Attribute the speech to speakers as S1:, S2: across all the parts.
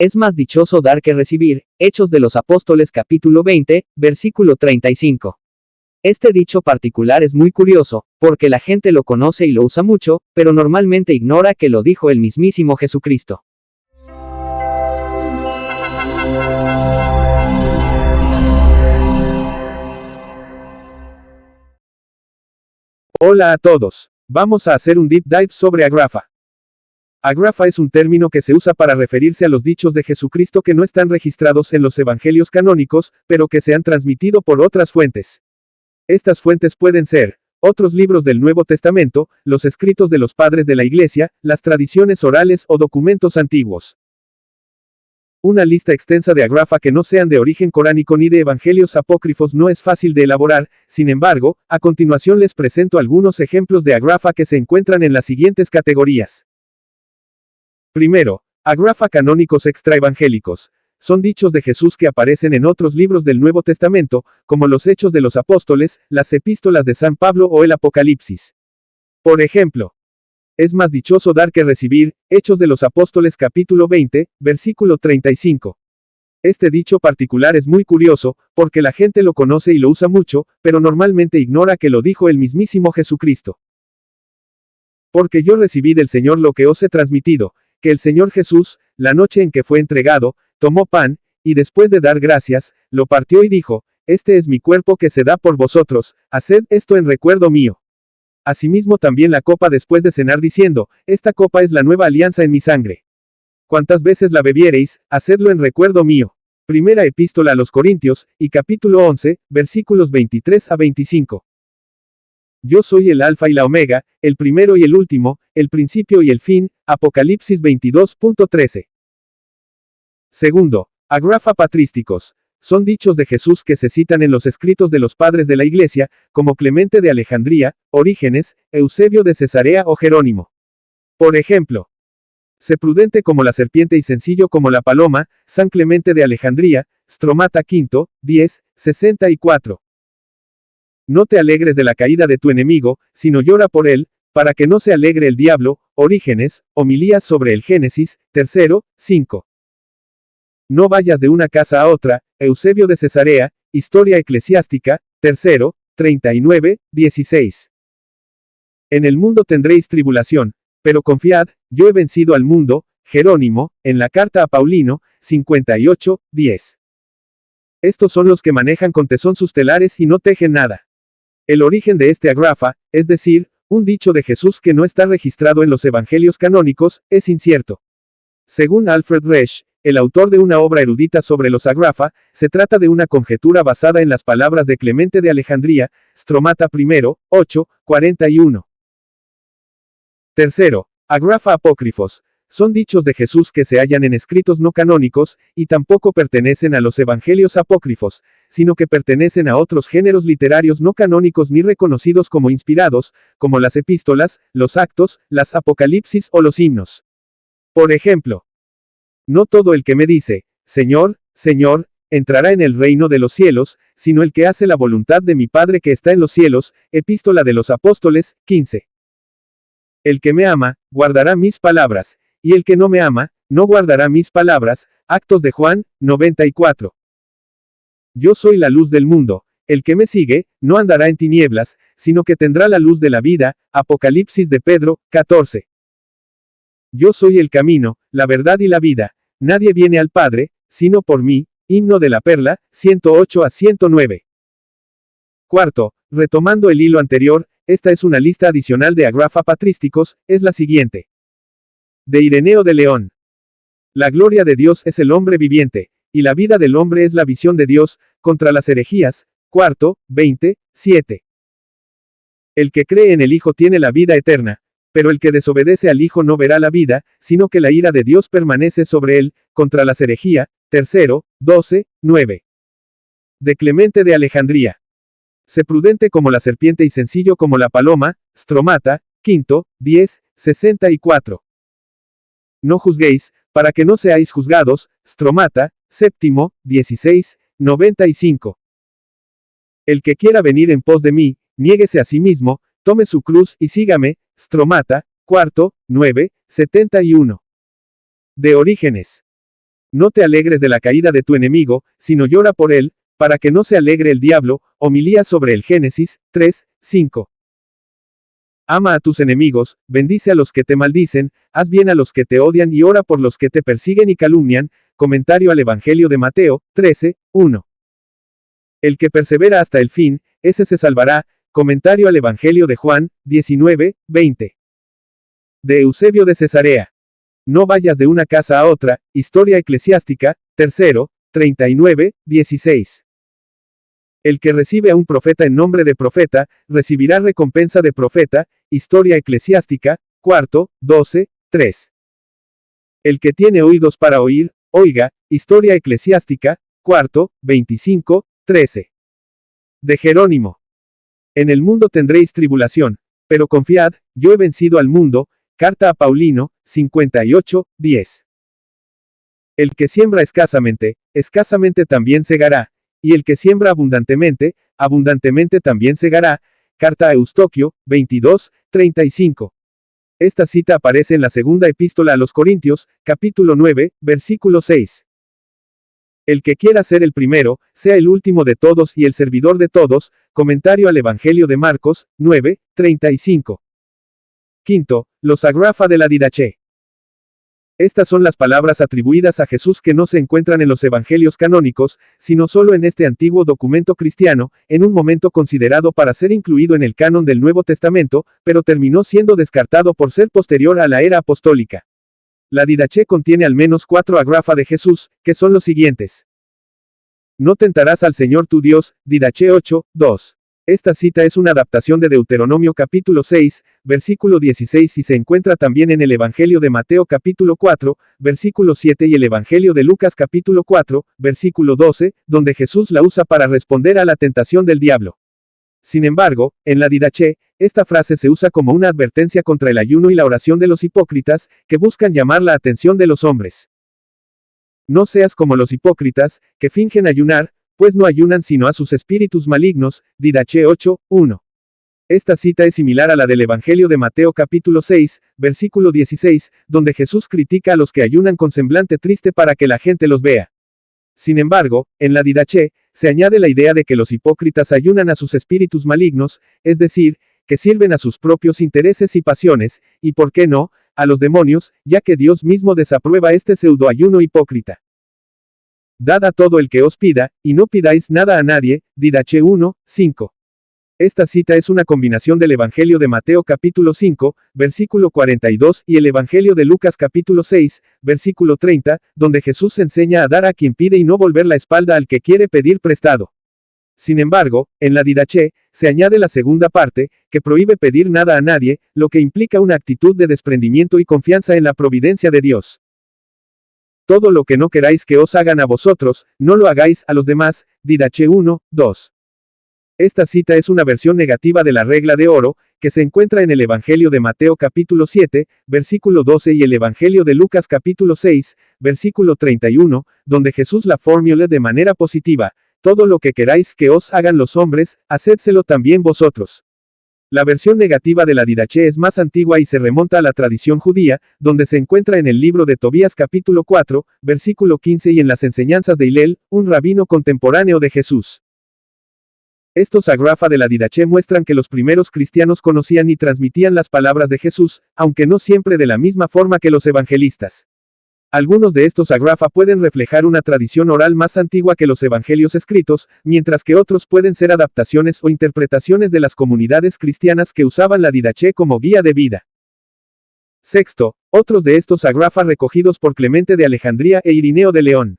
S1: Es más dichoso dar que recibir. Hechos de los Apóstoles capítulo 20, versículo 35. Este dicho particular es muy curioso, porque la gente lo conoce y lo usa mucho, pero normalmente ignora que lo dijo el mismísimo Jesucristo.
S2: Hola a todos. Vamos a hacer un deep dive sobre agrafa. Agrafa es un término que se usa para referirse a los dichos de Jesucristo que no están registrados en los evangelios canónicos, pero que se han transmitido por otras fuentes. Estas fuentes pueden ser otros libros del Nuevo Testamento, los escritos de los padres de la Iglesia, las tradiciones orales o documentos antiguos. Una lista extensa de agrafa que no sean de origen coránico ni de evangelios apócrifos no es fácil de elaborar, sin embargo, a continuación les presento algunos ejemplos de agrafa que se encuentran en las siguientes categorías. Primero, agrafa canónicos extraevangélicos. Son dichos de Jesús que aparecen en otros libros del Nuevo Testamento, como los Hechos de los Apóstoles, las Epístolas de San Pablo o el Apocalipsis. Por ejemplo, es más dichoso dar que recibir. Hechos de los Apóstoles capítulo 20, versículo 35. Este dicho particular es muy curioso, porque la gente lo conoce y lo usa mucho, pero normalmente ignora que lo dijo el mismísimo Jesucristo. Porque yo recibí del Señor lo que os he transmitido, que el Señor Jesús, la noche en que fue entregado, tomó pan, y después de dar gracias, lo partió y dijo, este es mi cuerpo que se da por vosotros, haced esto en recuerdo mío. Asimismo también la copa después de cenar diciendo, esta copa es la nueva alianza en mi sangre. Cuantas veces la bebiereis, hacedlo en recuerdo mío. Primera epístola a los Corintios, y capítulo 11, versículos 23 a 25. Yo soy el alfa y la omega, el primero y el último, el principio y el fin, Apocalipsis 22.13. Segundo, agrafa patrísticos. Son dichos de Jesús que se citan en los escritos de los padres de la Iglesia, como Clemente de Alejandría, Orígenes, Eusebio de Cesarea o Jerónimo. Por ejemplo, sé prudente como la serpiente y sencillo como la paloma, San Clemente de Alejandría, Stromata V, 10, 64. No te alegres de la caída de tu enemigo, sino llora por él, para que no se alegre el diablo, Orígenes, homilías sobre el Génesis, 3, 5. No vayas de una casa a otra, Eusebio de Cesarea, Historia Eclesiástica, 3, 39, 16. En el mundo tendréis tribulación, pero confiad, yo he vencido al mundo, Jerónimo, en la carta a Paulino, 58, 10. Estos son los que manejan con tesón sus telares y no tejen nada. El origen de este agrafa, es decir, un dicho de Jesús que no está registrado en los evangelios canónicos, es incierto. Según Alfred Resch, el autor de una obra erudita sobre los agrafa, se trata de una conjetura basada en las palabras de Clemente de Alejandría, Stromata I, 8, 41. Tercero, agrafa apócrifos. Son dichos de Jesús que se hallan en escritos no canónicos, y tampoco pertenecen a los evangelios apócrifos, sino que pertenecen a otros géneros literarios no canónicos ni reconocidos como inspirados, como las epístolas, los actos, las apocalipsis o los himnos. Por ejemplo, no todo el que me dice, Señor, Señor, entrará en el reino de los cielos, sino el que hace la voluntad de mi Padre que está en los cielos, Epístola de los Apóstoles, 15. El que me ama, guardará mis palabras, y el que no me ama, no guardará mis palabras, Actos de Juan, 94. Yo soy la luz del mundo, el que me sigue, no andará en tinieblas, sino que tendrá la luz de la vida, Apocalipsis de Pedro, 14. Yo soy el camino, la verdad y la vida, nadie viene al Padre, sino por mí, Himno de la Perla, 108 a 109. Cuarto, retomando el hilo anterior, esta es una lista adicional de agrafa patrísticos, es la siguiente. De Ireneo de León. La gloria de Dios es el hombre viviente, y la vida del hombre es la visión de Dios, contra las herejías, cuarto, 20, 7. El que cree en el Hijo tiene la vida eterna, pero el que desobedece al Hijo no verá la vida, sino que la ira de Dios permanece sobre él, contra las herejías, 3, 12, 9. De Clemente de Alejandría. Sé prudente como la serpiente y sencillo como la paloma, Stromata, V, 10, 64. No juzguéis, para que no seáis juzgados, Stromata, séptimo, 16, 95. El que quiera venir en pos de mí, niéguese a sí mismo, tome su cruz y sígame, Stromata, cuarto, 9, 71. De Orígenes. No te alegres de la caída de tu enemigo, sino llora por él, para que no se alegre el diablo. Homilía sobre el Génesis 3, 5. Ama a tus enemigos, bendice a los que te maldicen, haz bien a los que te odian y ora por los que te persiguen y calumnian. Comentario al Evangelio de Mateo 13, 1. El que persevera hasta el fin, ese se salvará. Comentario al Evangelio de Juan 19, 20. De Eusebio de Cesarea. No vayas de una casa a otra. Historia eclesiástica, 3, 39, 16. El que recibe a un profeta en nombre de profeta, recibirá recompensa de profeta. Historia eclesiástica, 4, 12, 3. El que tiene oídos para oír, oiga. Historia eclesiástica, 4, 25, 13. De Jerónimo. En el mundo tendréis tribulación, pero confiad, yo he vencido al mundo. Carta a Paulino, 58, 10. El que siembra escasamente, escasamente también segará, y el que siembra abundantemente, abundantemente también segará. Carta a Eustoquio, 22, 35. Esta cita aparece en la segunda epístola a los Corintios, capítulo 9, versículo 6. El que quiera ser el primero, sea el último de todos y el servidor de todos. Comentario al Evangelio de Marcos, 9, 35. Quinto, los agrafa de la Didache. Estas son las palabras atribuidas a Jesús que no se encuentran en los evangelios canónicos, sino solo en este antiguo documento cristiano, en un momento considerado para ser incluido en el canon del Nuevo Testamento, pero terminó siendo descartado por ser posterior a la era apostólica. La Didache contiene al menos 4 agrafa de Jesús, que son los siguientes. No tentarás al Señor tu Dios, Didache 8, 2. Esta cita es una adaptación de Deuteronomio capítulo 6, versículo 16 y se encuentra también en el Evangelio de Mateo capítulo 4, versículo 7 y el Evangelio de Lucas capítulo 4, versículo 12, donde Jesús la usa para responder a la tentación del diablo. Sin embargo, en la Didache, esta frase se usa como una advertencia contra el ayuno y la oración de los hipócritas, que buscan llamar la atención de los hombres. No seas como los hipócritas, que fingen ayunar, pues no ayunan sino a sus espíritus malignos. Didache 8, 1. Esta cita es similar a la del Evangelio de Mateo capítulo 6, versículo 16, donde Jesús critica a los que ayunan con semblante triste para que la gente los vea. Sin embargo, en la Didache, se añade la idea de que los hipócritas ayunan a sus espíritus malignos, es decir, que sirven a sus propios intereses y pasiones, y por qué no, a los demonios, ya que Dios mismo desaprueba este pseudoayuno hipócrita. Dad a todo el que os pida, y no pidáis nada a nadie. Didache 1, 5. Esta cita es una combinación del Evangelio de Mateo capítulo 5, versículo 42, y el Evangelio de Lucas capítulo 6, versículo 30, donde Jesús enseña a dar a quien pide y no volver la espalda al que quiere pedir prestado. Sin embargo, en la Didache, se añade la segunda parte, que prohíbe pedir nada a nadie, lo que implica una actitud de desprendimiento y confianza en la providencia de Dios. Todo lo que no queráis que os hagan a vosotros, no lo hagáis a los demás. Didache 1, 2. Esta cita es una versión negativa de la regla de oro, que se encuentra en el Evangelio de Mateo capítulo 7, versículo 12 y el Evangelio de Lucas capítulo 6, versículo 31, donde Jesús la formula de manera positiva: todo lo que queráis que os hagan los hombres, hacedselo también vosotros. La versión negativa de la Didache es más antigua y se remonta a la tradición judía, donde se encuentra en el libro de Tobías capítulo 4, versículo 15 y en las enseñanzas de Hillel, un rabino contemporáneo de Jesús. Estos agrafa de la Didache muestran que los primeros cristianos conocían y transmitían las palabras de Jesús, aunque no siempre de la misma forma que los evangelistas. Algunos de estos agrafa pueden reflejar una tradición oral más antigua que los evangelios escritos, mientras que otros pueden ser adaptaciones o interpretaciones de las comunidades cristianas que usaban la Didache como guía de vida. Sexto, otros de estos agrafa recogidos por Clemente de Alejandría e Irineo de León.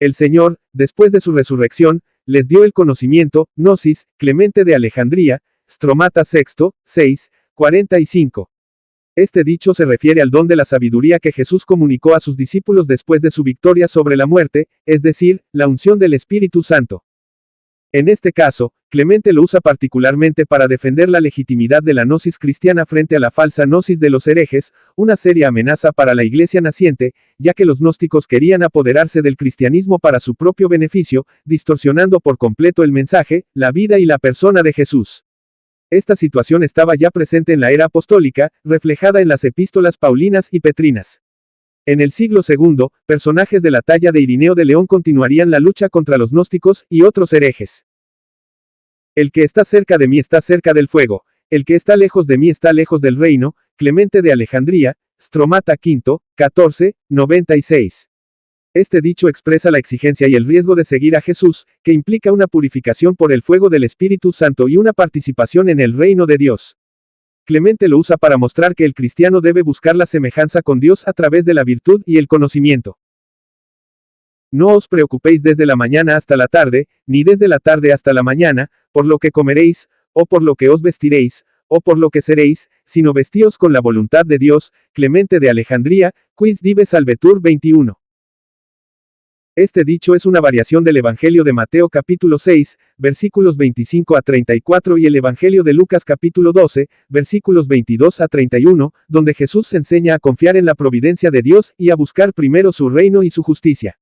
S2: El Señor, después de su resurrección, les dio el conocimiento, gnosis. Clemente de Alejandría, Stromata VI, 6, 45. Este dicho se refiere al don de la sabiduría que Jesús comunicó a sus discípulos después de su victoria sobre la muerte, es decir, la unción del Espíritu Santo. En este caso, Clemente lo usa particularmente para defender la legitimidad de la gnosis cristiana frente a la falsa gnosis de los herejes, una seria amenaza para la iglesia naciente, ya que los gnósticos querían apoderarse del cristianismo para su propio beneficio, distorsionando por completo el mensaje, la vida y la persona de Jesús. Esta situación estaba ya presente en la era apostólica, reflejada en las epístolas paulinas y petrinas. En el siglo II, personajes de la talla de Irineo de León continuarían la lucha contra los gnósticos y otros herejes. El que está cerca de mí está cerca del fuego, el que está lejos de mí está lejos del reino, Clemente de Alejandría, Stromata V, 1496. Este dicho expresa la exigencia y el riesgo de seguir a Jesús, que implica una purificación por el fuego del Espíritu Santo y una participación en el reino de Dios. Clemente lo usa para mostrar que el cristiano debe buscar la semejanza con Dios a través de la virtud y el conocimiento. No os preocupéis desde la mañana hasta la tarde, ni desde la tarde hasta la mañana, por lo que comeréis, o por lo que os vestiréis, o por lo que seréis, sino vestíos con la voluntad de Dios. Clemente de Alejandría, Quis Dive Salvetur 21. Este dicho es una variación del Evangelio de Mateo capítulo 6, versículos 25 a 34 y el Evangelio de Lucas capítulo 12, versículos 22 a 31, donde Jesús enseña a confiar en la providencia de Dios y a buscar primero su reino y su justicia.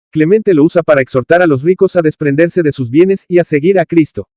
S2: Clemente lo usa para exhortar a los ricos a desprenderse de sus bienes y a seguir a Cristo.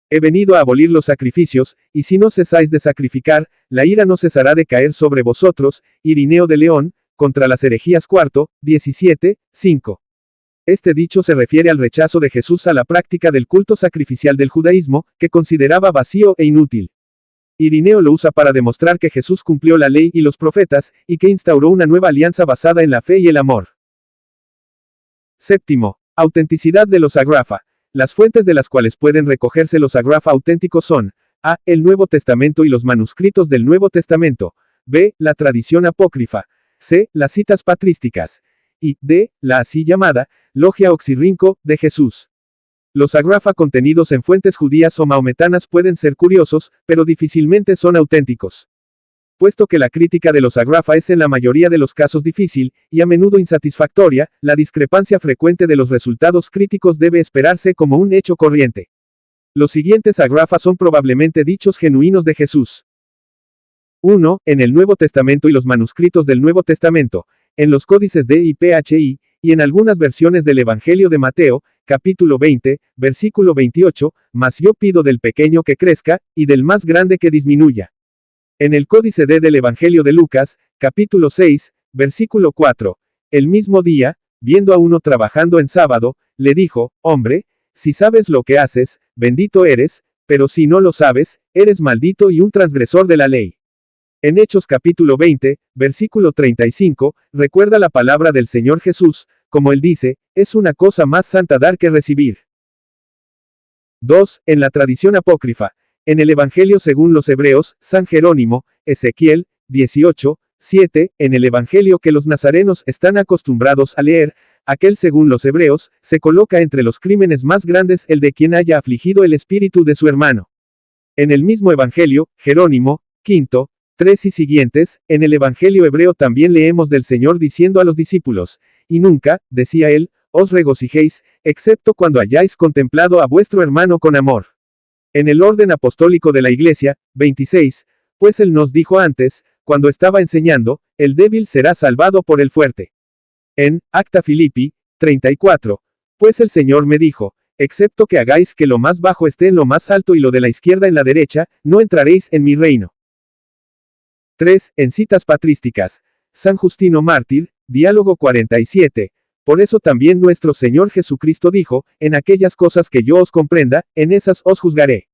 S2: He venido a abolir los sacrificios, y si no cesáis de sacrificar, la ira no cesará de caer sobre vosotros. Irineo de León, contra las herejías 4, 17, 5. Este dicho se refiere al rechazo de Jesús a la práctica del culto sacrificial del judaísmo, que consideraba vacío e inútil. Irineo lo usa para demostrar que Jesús cumplió la ley y los profetas, y que instauró una nueva alianza basada en la fe y el amor. Séptimo, autenticidad de los agrafa. Las fuentes de las cuales pueden recogerse los agrafa auténticos son: a. El Nuevo Testamento y los manuscritos del Nuevo Testamento; b. La tradición apócrifa; c. Las citas patrísticas; y d. La así llamada Logia Oxirrinco de Jesús. Los agrafa contenidos en fuentes judías o maometanas pueden ser curiosos, pero difícilmente son auténticos. Puesto que la crítica de los agrafa es en la mayoría de los casos difícil, y a menudo insatisfactoria, la discrepancia frecuente de los resultados críticos debe esperarse como un hecho corriente. Los siguientes agrafa son probablemente dichos genuinos de Jesús. 1. En el Nuevo Testamento y los manuscritos del Nuevo Testamento, en los códices de IPHI, y en algunas versiones del Evangelio de Mateo, capítulo 20, versículo 28, mas yo pido del pequeño que crezca, y del más grande que disminuya. En el códice D del Evangelio de Lucas, capítulo 6, versículo 4, el mismo día, viendo a uno trabajando en sábado, le dijo: hombre, si sabes lo que haces, bendito eres, pero si no lo sabes, eres maldito y un transgresor de la ley. En Hechos capítulo 20, versículo 35, recuerda la palabra del Señor Jesús, como él dice: es una cosa más santa dar que recibir. 2. En la tradición apócrifa. En el Evangelio según los Hebreos, San Jerónimo, Ezequiel, 18, 7, en el Evangelio que los nazarenos están acostumbrados a leer, aquel según los Hebreos, se coloca entre los crímenes más grandes el de quien haya afligido el espíritu de su hermano. En el mismo Evangelio, Jerónimo, quinto, 3 y siguientes, en el Evangelio hebreo también leemos del Señor diciendo a los discípulos: y nunca, decía él, os regocijéis, excepto cuando hayáis contemplado a vuestro hermano con amor. En el orden apostólico de la Iglesia, 26, pues él nos dijo antes, cuando estaba enseñando: el débil será salvado por el fuerte. En Acta Filippi, 34, pues el Señor me dijo: excepto que hagáis que lo más bajo esté en lo más alto y lo de la izquierda en la derecha, no entraréis en mi reino. 3. En citas patrísticas. San Justino Mártir, Diálogo 47. Por eso también nuestro Señor Jesucristo dijo: en aquellas cosas que yo os comprenda, en esas os juzgaré.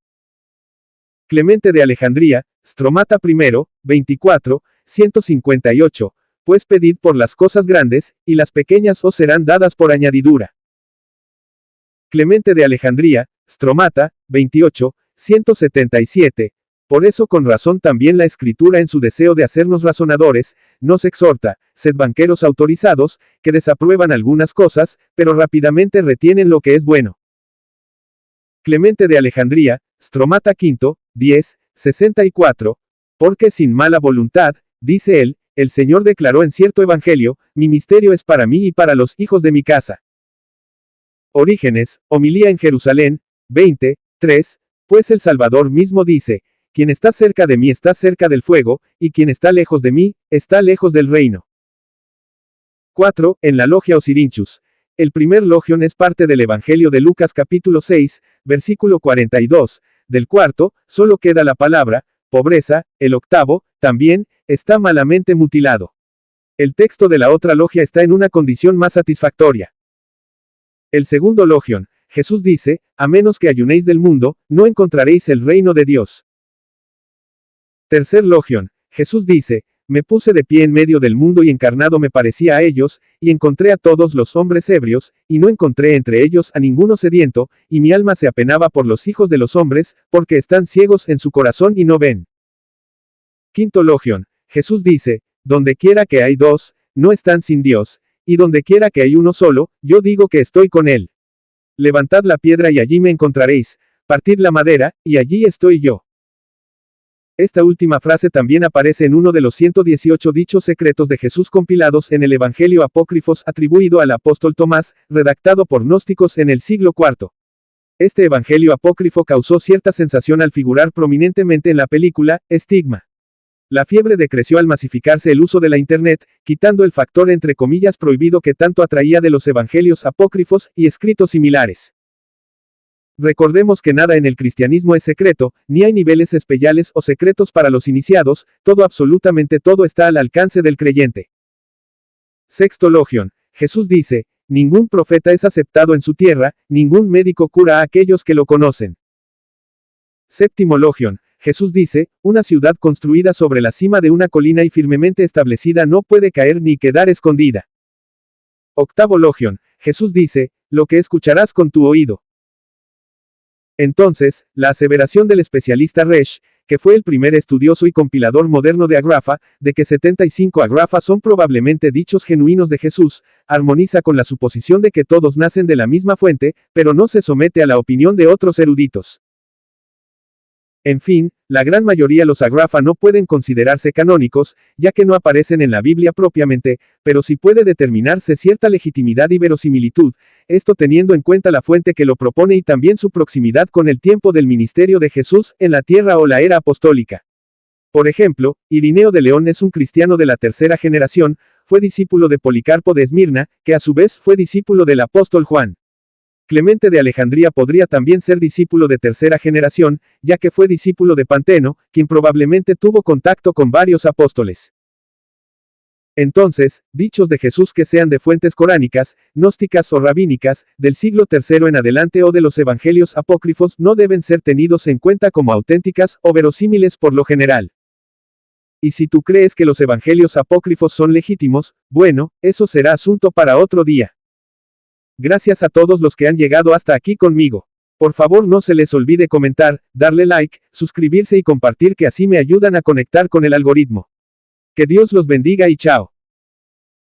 S2: Clemente de Alejandría, Stromata I, 24, 158. Pues pedid por las cosas grandes, y las pequeñas os serán dadas por añadidura. Clemente de Alejandría, Stromata, 28, 177. Por eso con razón también la Escritura en su deseo de hacernos razonadores, nos exhorta: sed banqueros autorizados, que desaprueban algunas cosas, pero rápidamente retienen lo que es bueno. Clemente de Alejandría, Stromata V, 10, 64. Porque sin mala voluntad, dice él, el Señor declaró en cierto Evangelio: mi misterio es para mí y para los hijos de mi casa. Orígenes, homilía en Jerusalén, 20, 3. Pues el Salvador mismo dice: quien está cerca de mí está cerca del fuego, y quien está lejos de mí, está lejos del reino. 4. En la Logia Osirinchus. El primer logion es parte del Evangelio de Lucas capítulo 6, versículo 42, del cuarto, solo queda la palabra, pobreza. El octavo, también, está malamente mutilado. El texto de la otra logia está en una condición más satisfactoria. El segundo logion, Jesús dice, a menos que ayunéis del mundo, no encontraréis el reino de Dios. Tercer logion, Jesús dice, me puse de pie en medio del mundo y encarnado me parecía a ellos, y encontré a todos los hombres ebrios, y no encontré entre ellos a ninguno sediento, y mi alma se apenaba por los hijos de los hombres, porque están ciegos en su corazón y no ven. Quinto logion, Jesús dice, donde quiera que hay dos, no están sin Dios, y donde quiera que hay uno solo, yo digo que estoy con él. Levantad la piedra y allí me encontraréis, partid la madera, y allí estoy yo. Esta última frase también aparece en uno de los 118 dichos secretos de Jesús compilados en el Evangelio Apócrifos atribuido al apóstol Tomás, redactado por gnósticos en el siglo IV. Este Evangelio apócrifo causó cierta sensación al figurar prominentemente en la película, Estigma. La fiebre decreció al masificarse el uso de la Internet, quitando el factor entre comillas prohibido que tanto atraía de los evangelios apócrifos y escritos similares. Recordemos que nada en el cristianismo es secreto, ni hay niveles especiales o secretos para los iniciados, absolutamente todo está al alcance del creyente. Sexto logion, Jesús dice, ningún profeta es aceptado en su tierra, ningún médico cura a aquellos que lo conocen. Séptimo logion, Jesús dice, una ciudad construida sobre la cima de una colina y firmemente establecida no puede caer ni quedar escondida. Octavo logion, Jesús dice, lo que escucharás con tu oído. Entonces, la aseveración del especialista Resch, que fue el primer estudioso y compilador moderno de agrafa, de que 75 agrafas son probablemente dichos genuinos de Jesús, armoniza con la suposición de que todos nacen de la misma fuente, pero no se somete a la opinión de otros eruditos. En fin, la gran mayoría los agrafa no pueden considerarse canónicos, ya que no aparecen en la Biblia propiamente, pero sí puede determinarse cierta legitimidad y verosimilitud, esto teniendo en cuenta la fuente que lo propone y también su proximidad con el tiempo del ministerio de Jesús en la tierra o la era apostólica. Por ejemplo, Irineo de León es un cristiano de la tercera generación, fue discípulo de Policarpo de Esmirna, que a su vez fue discípulo del apóstol Juan. Clemente de Alejandría podría también ser discípulo de tercera generación, ya que fue discípulo de Panteno, quien probablemente tuvo contacto con varios apóstoles. Entonces, dichos de Jesús que sean de fuentes coránicas, gnósticas o rabínicas, del siglo III en adelante o de los evangelios apócrifos no deben ser tenidos en cuenta como auténticas o verosímiles por lo general. Y si tú crees que los evangelios apócrifos son legítimos, bueno, eso será asunto para otro día. Gracias a todos los que han llegado hasta aquí conmigo. Por favor no se les olvide comentar, darle like, suscribirse y compartir que así me ayudan a conectar con el algoritmo. Que Dios los bendiga y chao.